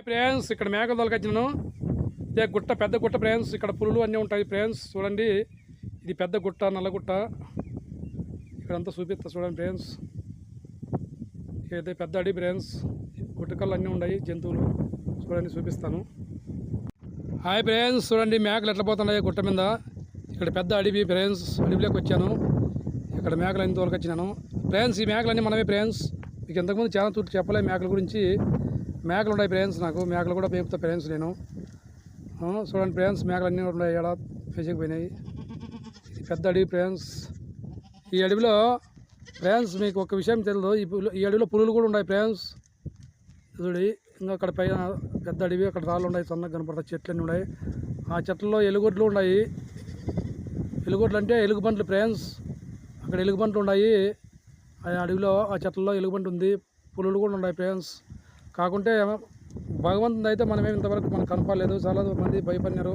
Friends ఇక్కడ మేకలు తొలకొచ్చినాను. ఇదే గుట్ట, పెద్ద గుట్ట ఫ్రెండ్స్. ఇక్కడ పులులు అన్నీ ఉంటాయి ఫ్రెండ్స్. చూడండి, ఇది పెద్ద గుట్ట, నల్ల గుట్ట. ఇక్కడంతా చూపిస్తా చూడండి ఫ్రెండ్స్. ఇదే పెద్ద అడవి ఫ్రెండ్స్. గుట్టకల్లు అన్నీ ఉన్నాయి, జంతువులు చూడండి, చూపిస్తాను. హాయ్ ఫ్రెండ్స్, చూడండి మేకలు ఎట్లా పోతున్నాయి గుట్ట మీద. ఇక్కడ పెద్ద అడవి ఫ్రెండ్స్. అడవిలోకి వచ్చాను. ఇక్కడ మేకలన్నీ తోలుకొచ్చినాను ఫ్రెండ్స్. ఈ మేకలన్నీ మనమే ఫ్రెండ్స్. మీకు ఇంతకుముందు చాలా చూసి చెప్పలే మేకల గురించి. మేకలు ఉన్నాయి ఫ్రెండ్స్, నాకు మేకలు కూడా మేపుతా ఫ్రెండ్స్ నేను. చూడండి ఫ్రెండ్స్, మేకలు అన్నీ ఉన్నాయి, ఏడా పెసిగిపోయినాయి. ఇది పెద్ద అడవి ఫ్రెండ్స్. ఈ అడవిలో ఫ్రెండ్స్ మీకు ఒక విషయం తెలియదు, ఈ అడవిలో పులులు కూడా ఉన్నాయి ఫ్రెండ్స్. చూడి, ఇంకా అక్కడ పైన పెద్ద అడవి, అక్కడ రాళ్ళు ఉన్నాయి, సన్నగా కనపడతాయి, చెట్లు అన్నీ ఉన్నాయి. ఆ చెట్లలో ఎలుగుడ్లు ఉన్నాయి. ఎలుగుడ్లు అంటే ఎలుగుబంట్లు ఫ్రెండ్స్. అక్కడ ఎలుగుబంట్లు ఉన్నాయి. ఆ అడవిలో ఆ చెట్లలో ఎలుగుబంటి ఉంది, పులులు కూడా ఉన్నాయి ఫ్రెండ్స్. కాకుంటే భగవంతుడు అయితే మనమేమి ఇంతవరకు మనకు కనపడలేదు, చాలా మంది భయపడినారు.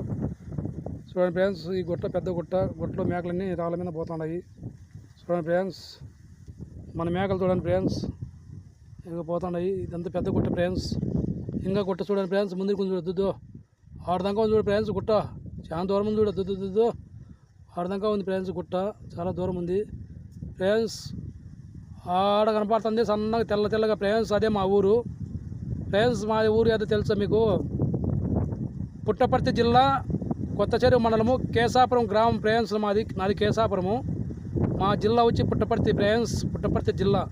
చూడండి ఫ్రెండ్స్, ఈ గుట్ట పెద్ద గుట్ట. గుట్టలో మేకలన్నీ రాళ్ళ మీద పోతున్నాయి. చూడండి ఫ్రెండ్స్, మన మేకలు చూడండి ఫ్రెండ్స్, ఇంకా పోతున్నాయి. ఇదంతా పెద్ద గుట్ట ఫ్రెండ్స్. ఇంకా గుట్ట చూడండి ఫ్రెండ్స్, ముందు కొంచెం చూడద్దు, ఆడదాకా ఉంది చూడు ఫ్రెండ్స్ గుట్ట. చాలా దూరం ఉంది చూడద్దు, దుద్దు ఆడదాకా ఉంది ఫ్రెండ్స్ గుట్ట, చాలా దూరం ఉంది ఫ్రెండ్స్. ఆడ కనపడుతుంది సన్నగా తెల్ల తెల్లగా ఫ్రెండ్స్, అదే మా ఊరు ఫ్రెండ్స్. మా ఊరు ఏదో తెలుసా మీకు? పుట్టపర్తి జిల్లా కొత్త చెరువు మండలము, కేశాపురం గ్రామం ఫ్రెండ్స్. నాది కేశాపురము. మా జిల్లా వచ్చి పుట్టపర్తి ఫ్రెండ్స్, పుట్టపర్తి జిల్లా.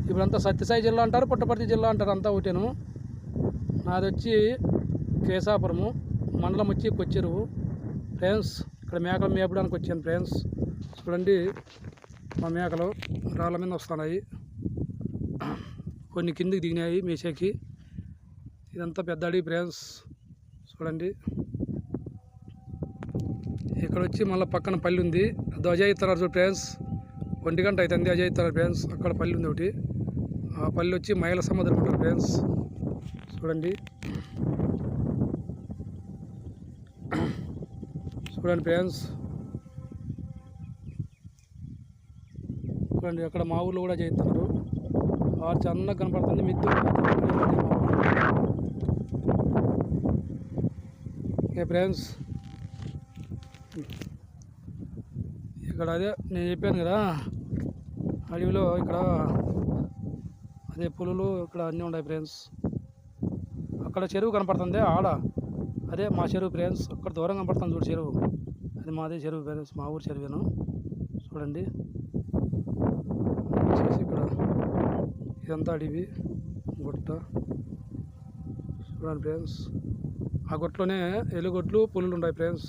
ఇప్పుడంతా సత్యసాయి జిల్లా అంటారు, పుట్టపర్తి జిల్లా అంటారు, అంతా ఒకటేను. నాది వచ్చి కేశాపురము, మండలం వచ్చి కొచ్చెరువు ఫ్రెండ్స్. ఇక్కడ మేకలు మేపడానికి వచ్చాను ఫ్రెండ్స్. చూడండి, మా మేకలు రాళ్ళ మీద వస్తున్నాయి, కొన్ని కిందికి దిగినాయి మేసేకి. ఇదంతా పెద్ద అడవి ఫ్రెండ్స్. చూడండి, ఇక్కడ వచ్చి మళ్ళీ పక్కన పల్లి ఉంది, అది అజయ్ ఇస్తున్నారు చూడు ఫ్రెండ్స్. 1 గంట అవుతుంది, అజయ్ ఇస్తున్నారు ఫ్రెండ్స్. అక్కడ పల్లి ఉంది ఒకటి, ఆ పల్లి వచ్చి మైల సముద్రం అంటారు ఫ్రెండ్స్. చూడండి, చూడండి ఫ్రెండ్స్. చూడండి, అక్కడ మా ఊళ్ళో కూడా చేస్తున్నారు. ఆ చన్నగా కనపడుతుంది మిద్దు. ఓకే ఫ్రెండ్స్, ఇక్కడ అదే నేను చెప్పాను కదా, అడవిలో ఇక్కడ అదే పులులు ఇక్కడ అన్నీ ఉన్నాయి ఫ్రెండ్స్. అక్కడ చెరువు కనపడుతుంది, ఆడ అదే మా చెరువు ఫ్రెండ్స్. అక్కడ దూరం కనపడుతుంది చూడు చెరువు, అది మాదే చెరువు ఫ్రెండ్స్, మా ఊరు చెరువేను. చూడండి, ఇక్కడ ఇదంతా అడవి గుట్ట. చూడండి ఫ్రెండ్స్, ఆ గుట్టలోనే ఎలుగొడ్లు పులులు ఉంటాయి ఫ్రెండ్స్.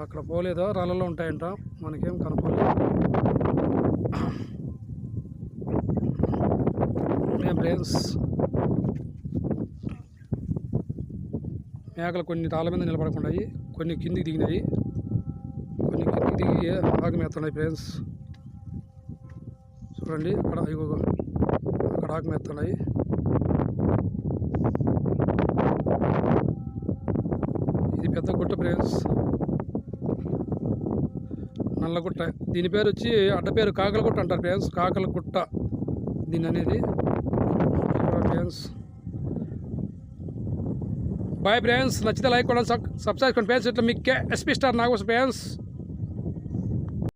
అక్కడ పోలేదా, రాళ్ళలో ఉంటాయంట, మనకేం కనపడలేదు ఫ్రెండ్స్. మేకలు కొన్ని రాళ్ళ మీద నిలబడకున్నాయి, కొన్ని కిందికి దిగినాయి, కొన్ని కిందికి దిగి ఆకు మేస్తున్నాయి ఫ్రెండ్స్. చూడండి, అక్కడ అక్కడ ఆకు మేస్తున్నాయి. ఇది పెద్ద గుట్ట ఫ్రెండ్స్, నల్లగుట్ట. దీని పేరు వచ్చి అడ్డ పేరు కాకలగుట్ట అంటారు ఫ్రెండ్స్, కాకలగుట్ట దీని అనేది ఫ్రెండ్స్. బాయ్ ఫ్రెండ్స్, నచ్చితే లైక్ కొనండి, సబ్స్క్రైబ్ చేసుకోండి ఫ్రెండ్స్. ఇట్లా మీకు ఎస్పీ స్టార్ నాగోస్ ఫ్రెండ్స్.